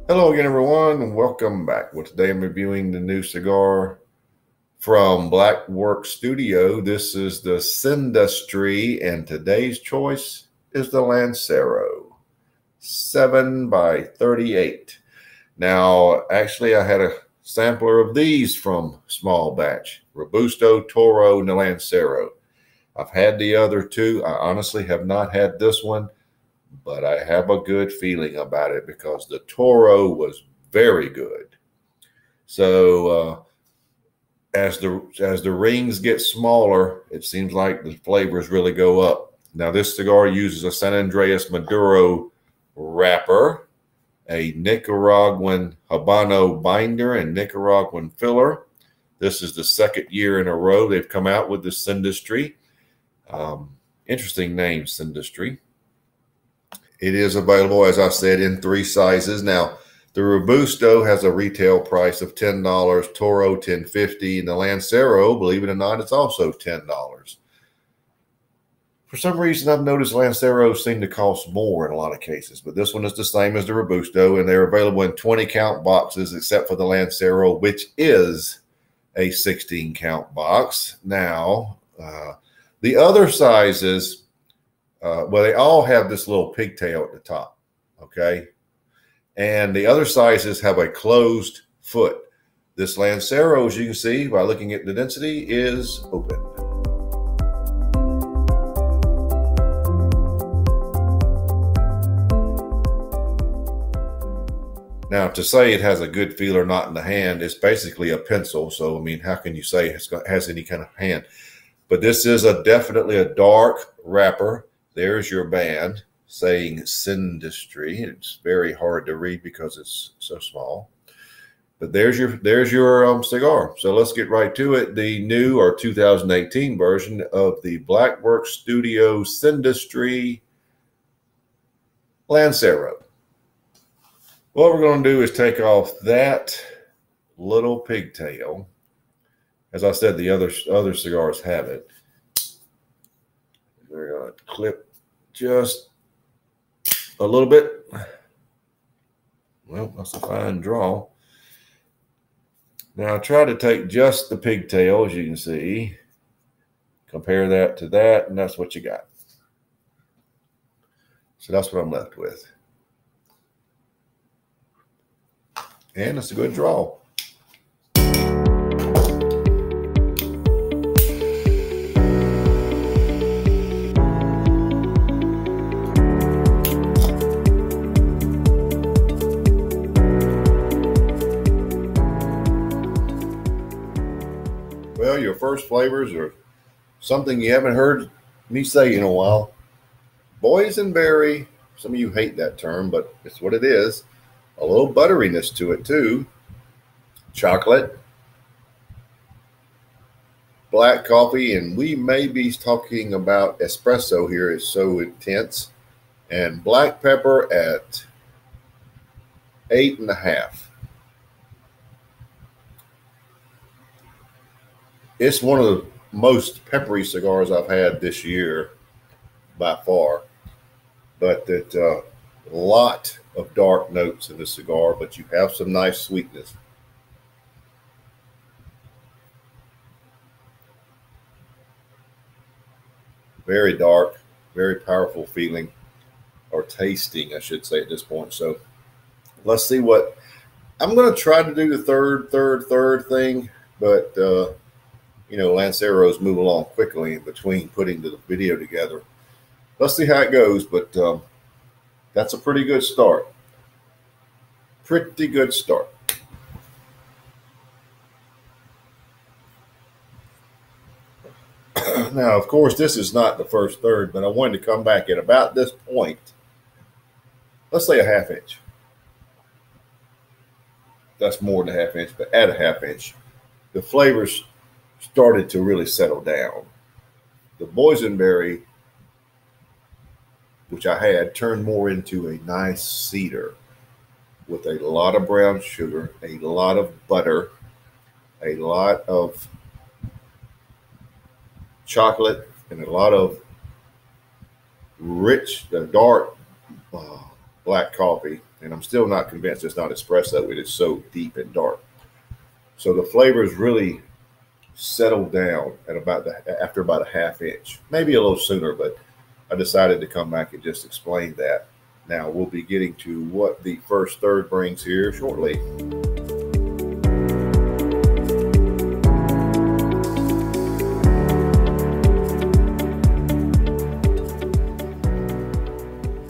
Hello again, everyone, and welcome back. Well, today I'm reviewing the new cigar from Blackwork Studio. This is the Sindustry, and today's choice is the Lancero 7 by 38. Now, actually, I had a sampler of these from Small Batch, Robusto, Toro, and the Lancero. I've had the other two. I honestly have not had this one, but I have a good feeling about it because the Toro was very good. So as the rings get smaller, it seems like the flavors really go up. Now this cigar uses a San Andreas Maduro wrapper, a Nicaraguan Habano binder, and Nicaraguan filler. This is the second year in a row they've come out with this Sindustry. Interesting name, Sindustry. It is available, as I said, in 3 sizes. Now, the Robusto has a retail price of $10, Toro $10.50, and the Lancero, believe it or not, it's also $10. For some reason, I've noticed Lanceros seem to cost more in a lot of cases, but this one is the same as the Robusto, and they're available in 20-count boxes, except for the Lancero, which is a 16-count box. Now, the other sizes, well, they all have this little pigtail at the top, okay? And the other sizes have a closed foot. This Lancero, as you can see by looking at the density, is open. Now, to say it has a good feel or not in the hand, it's basically a pencil. So, I mean, how can you say it has any kind of hand? But this is definitely a dark wrapper. There's your band saying Sindustry. It's very hard to read because it's so small. But there's your cigar. So let's get right to it. The new or 2018 version of the Blackwork Studio Sindustry Lancero. What we're going to do is take off that little pigtail. As I said, the other cigars have it. We're going to clip just a little bit. Well, that's a fine draw. Now I try to take just the pigtail, as you can see. Compare that to that, and that's what you got. So that's what I'm left with. And it's a good draw. Well, your first flavors are something you haven't heard me say in a while. Boysenberry. Some of you hate that term, but it's what it is. A little butteriness to it too. Chocolate, black coffee, and we may be talking about espresso here. It's so intense. And black pepper at 8.5. It's one of the most peppery cigars I've had this year by far. But it's a lot of dark notes in the cigar, but you have some nice sweetness. Very dark, very powerful feeling, or tasting, I should say at this point. So let's see what I'm going to try to do. The third thing, but you know, Lanceros move along quickly in between putting the video together. Let's see how it goes, but that's a pretty good start. Pretty good start. Now, of course, this is not the first third, but I wanted to come back at about this point. Let's say a ½ inch. That's more than a ½ inch, but at a ½ inch, the flavors started to really settle down. The boysenberry, which I had, turned more into a nice cedar with a lot of brown sugar, a lot of butter, a lot of chocolate, and a lot of rich, dark black coffee. And I'm still not convinced it's not espresso. It is so deep and dark. So the flavors really settle down at after about a half inch, maybe a little sooner, but I decided to come back and just explain that. Now we'll be getting to what the first third brings here shortly.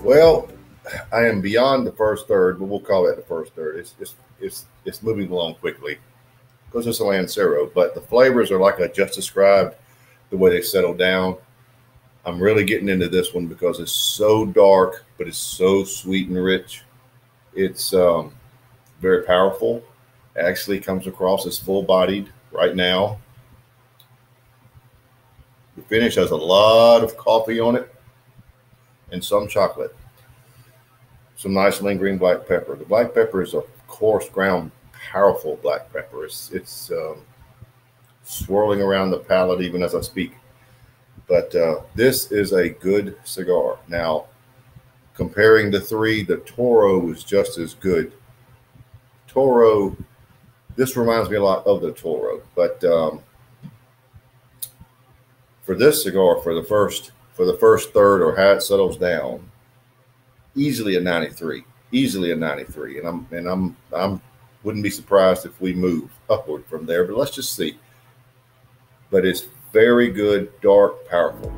Well, I am beyond the first third, but we'll call that the first third. It's moving along quickly because it's a Lancero, but the flavors are like I just described, the way they settle down. I'm really getting into this one because it's so dark, but it's so sweet and rich. It's very powerful. It actually comes across as full-bodied right now. The finish has a lot of coffee on it and some chocolate. Some nice lingering black pepper. The black pepper is a coarse ground, powerful black pepper. It's swirling around the palate even as I speak. But this is a good cigar. Now, comparing the three, the Toro is just as good. Toro, this reminds me a lot of the Toro, but for this cigar, for the first third or how it settles down, easily a 93, and I'm wouldn't be surprised if we move upward from there, but let's just see. But it's very good, dark, powerful.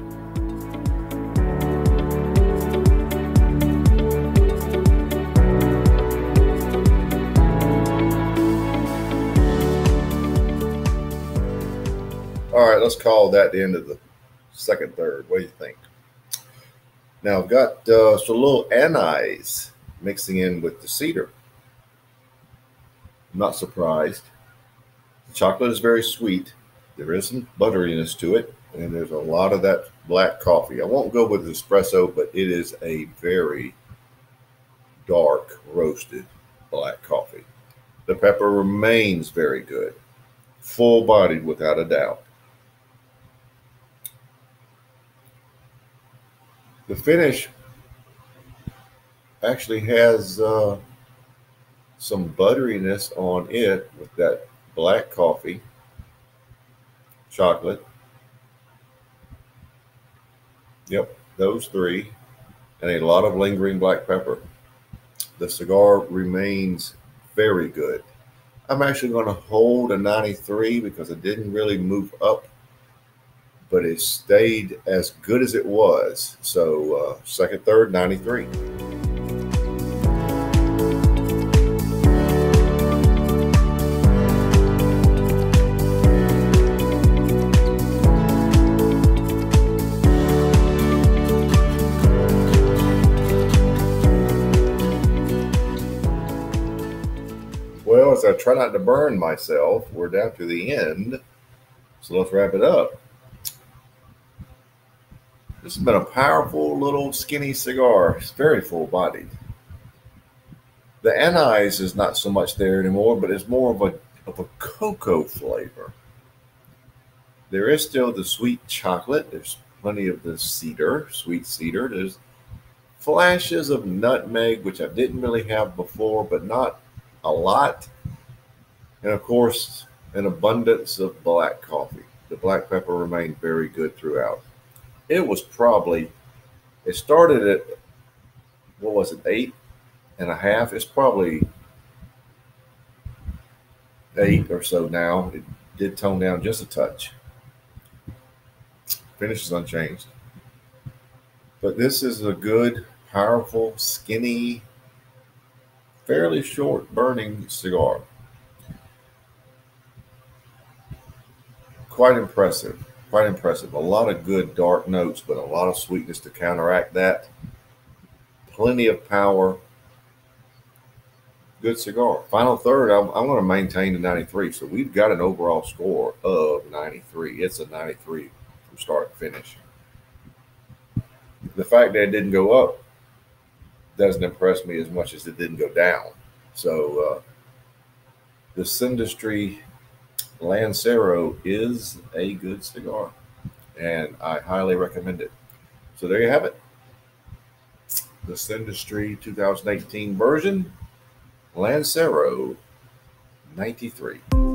All right, let's call that the end of the second third. What do you think? Now I've got some little anise mixing in with the cedar. I'm not surprised. The chocolate is very sweet. There is some butteriness to it, and there's a lot of that black coffee. I won't go with espresso, but it is a very dark roasted black coffee. The pepper remains very good, full-bodied without a doubt. The finish actually has some butteriness on it with that black coffee, chocolate. Yep, those three, and a lot of lingering black pepper. The cigar remains very good. I'm actually going to hold a 93 because it didn't really move up, but it stayed as good as it was. So second, third, 93. Well, as I try not to burn myself, we're down to the end. So let's wrap it up. This has been a powerful little skinny cigar. It's very full-bodied. The anise is not so much there anymore, but it's more of a cocoa flavor. There is still the sweet chocolate. There's plenty of the cedar, sweet cedar. There's flashes of nutmeg, which I didn't really have before, but not a lot. And of course, an abundance of black coffee. The black pepper remained very good throughout. It started at, what was it, 8.5? It's probably 8 or so now. It did tone down just a touch. Finish is unchanged. But this is a good, powerful, skinny, fairly short burning cigar. Quite impressive. Quite impressive. A lot of good dark notes, but a lot of sweetness to counteract that. Plenty of power. Good cigar. Final third, I'm going to maintain the 93. So we've got an overall score of 93. It's a 93 from start to finish. The fact that it didn't go up doesn't impress me as much as it didn't go down. So the Sindustry Lancero is a good cigar, and I highly recommend it. So there you have it. the Sindustry 2018 version, Lancero 93.